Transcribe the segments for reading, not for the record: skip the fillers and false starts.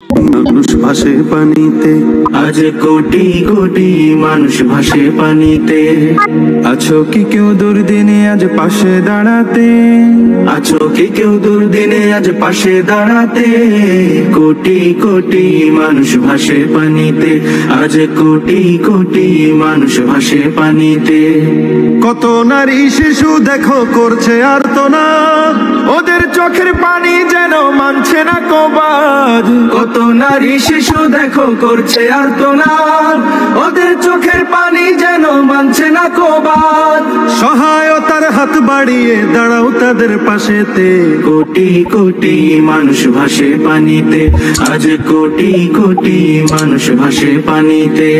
মানুষ ভাসে পানিতে, আজ কোটি কোটি মানুষ ভাসে পানিতে। আছো কি কেউ দুর্দিনে আজ পাশে দাঁড়াতে? আছো কি কেউ দুর্দিনে আজ পাশে দাঁড়াতে? কোটি কোটি মানুষ ভাসে পানিতে, আজ কোটি কোটি মানুষ ভাসে পানিতে। কত নারী শিশু দেখো করছে আর্তনাদ, ওদের চোখের পানি যেন মানছে না কবাদ। কত নারী শিশু দেখো করছে আর্তনাদ, ওদের চোখের পানি যেন মানছে না কবাদ। সহায়তার হাত বাড়িয়ে দাঁড়াও তাদের পাশেতে। কোটি কোটি মানুষ ভাসে পানিতে, আজ কোটি কোটি মানুষ ভাসে পানিতে।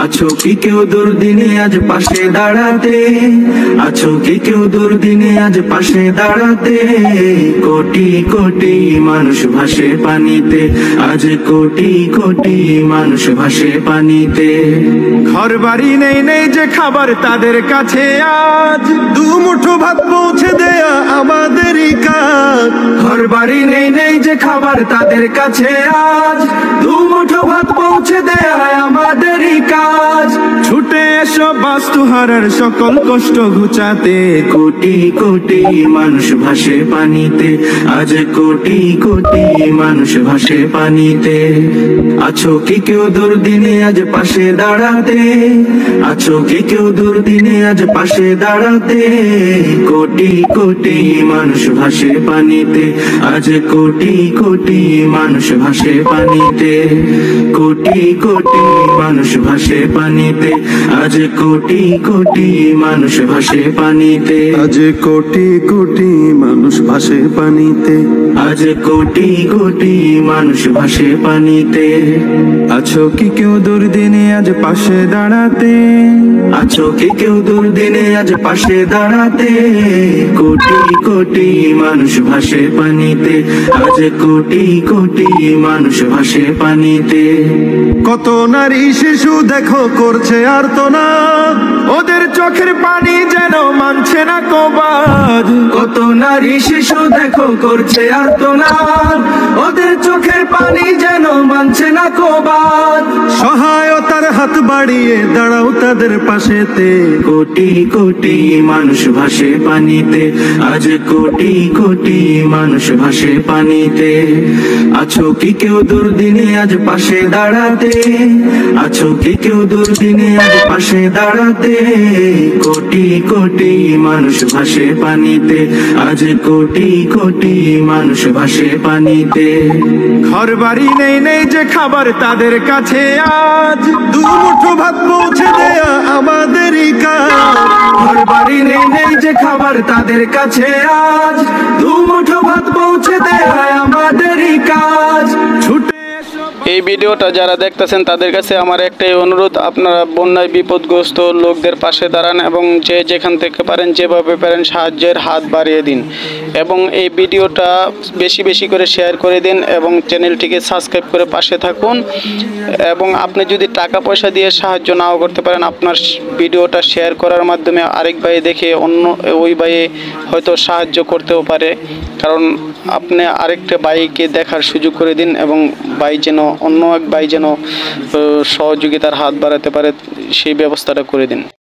আছো কি কেউ দুর্দিনে আজ পাশে দাঁড়াতে? আছো কি কেউ দুর্দিনে আজ পাশে দাঁড়াতে? কোটি কোটি মানুষ ভাসে পানিতে, আজ কোটি কোটি মানুষ ভাসে পানিতে। ঘর বাড়ি নেই নেই যে খাবার তাদের কাছে, আজ দু মুঠো ভাত পৌঁছে দেয়া আমাদেরই কাজ। ঘর বাড়ি নেই নেই যে খাবার তাদের কাছে, আজ দু মুঠো ভাত পৌঁছে দেয়া আমাদেরই কাজ। ছুটে এসো বাস্তুহারার সকল কষ্ট ঘুচাতে। কোটি কোটি মানুষ ভাসে পানিতে, আজ কোটি কোটি মানুষ ভাসে পানিতে। আছো কি কেউ দুর্দিনে আজ পাশে দাঁড়াতে? আছো কি কেউ দুর্দিনে আজ পাশে দাঁড়াতে? কোটি কোটি মানুষ ভাসে পানিতে, আজ কোটি কোটি মানুষ ভাসে পানিতে। কোটি কোটি মানুষ ভাসে পানিতে, আজ কোটি কোটি মানুষ ভাসে পানিতে। আজ কোটি কোটি মানুষ ভাসে পানিতে, আজ কোটি কোটি মানুষ ভাসে পানিতে। আছো কি কেউ দুর্দিনে আজ পাশে দাঁড়াতে? আছো কি কেউ দুর্দিনে আজ পাশে দাঁড়াতে? কোটি কোটি মানুষ ভাসে পানিতে, আজ কোটি কোটি মানুষ ভাসে পানিতে। কত নারী শিশু দেখো করছে আর্তনাদ, ওদের চোখের পানি যেন মানছে না কবাদ। কত নারী শিশু দেখো করছে আর্তনাদ, ওদের চোখের পানি যেন মানছে না কবাদ। সহায়তার হাত বাড়িয়ে দাঁড়াও তাদের পাশেতে। কোটি কোটি মানুষ ভাসে পানিতে, আজ কোটি কোটি মানুষ ভাসে পানিতে। আছো কি কেউ দুর্দিনে আজ পাশে দাঁড়াতে? আছো কি কেউ দুর্দিনে আজ পাশে দাঁড়াতে? কোটি কোটি মানুষ ভাসে পানিতে, আজ কোটি কোটি মানুষ ভাসে পানিতে। ঘর বাড়ি নেই নেই যে খাবার তাদের কাছে, আজ দু মুঠো ভাত পৌঁছে দেয়া আমাদেরই কাজ। ঘর বাড়ি নেই নেই যে খাবার তাদের কাছে, আজ দু মুঠো ভাত পৌঁছে দেয়া আমাদেরই কাজ। এই ভিডিওটা যারা দেখতেছেন তাদের কাছে আমার একটাই অনুরোধ, আপনারা বন্যায় বিপদগ্রস্ত লোকদের পাশে দাঁড়ান এবং যে যেখান থেকে পারেন যেভাবে পারেন সাহায্যের হাত বাড়িয়ে দিন এবং এই ভিডিওটা বেশি বেশি করে শেয়ার করে দিন এবং চ্যানেলটিকে সাবস্ক্রাইব করে পাশে থাকুন। এবং আপনি যদি টাকা পয়সা দিয়ে সাহায্য নাও করতে পারেন, আপনার ভিডিওটা শেয়ার করার মাধ্যমে আরেক ভাই দেখে অন্য ওই ভাইয়ে হয়তো সাহায্য করতেও পারে। কারণ আপনি আরেকটা ভাইকে দেখার সুযোগ করে দিন এবং ভাই যেন অন্য এক ভাই যেন সহযোগিতার হাত বাড়াতে পারে সেই ব্যবস্থাটা করে দিন।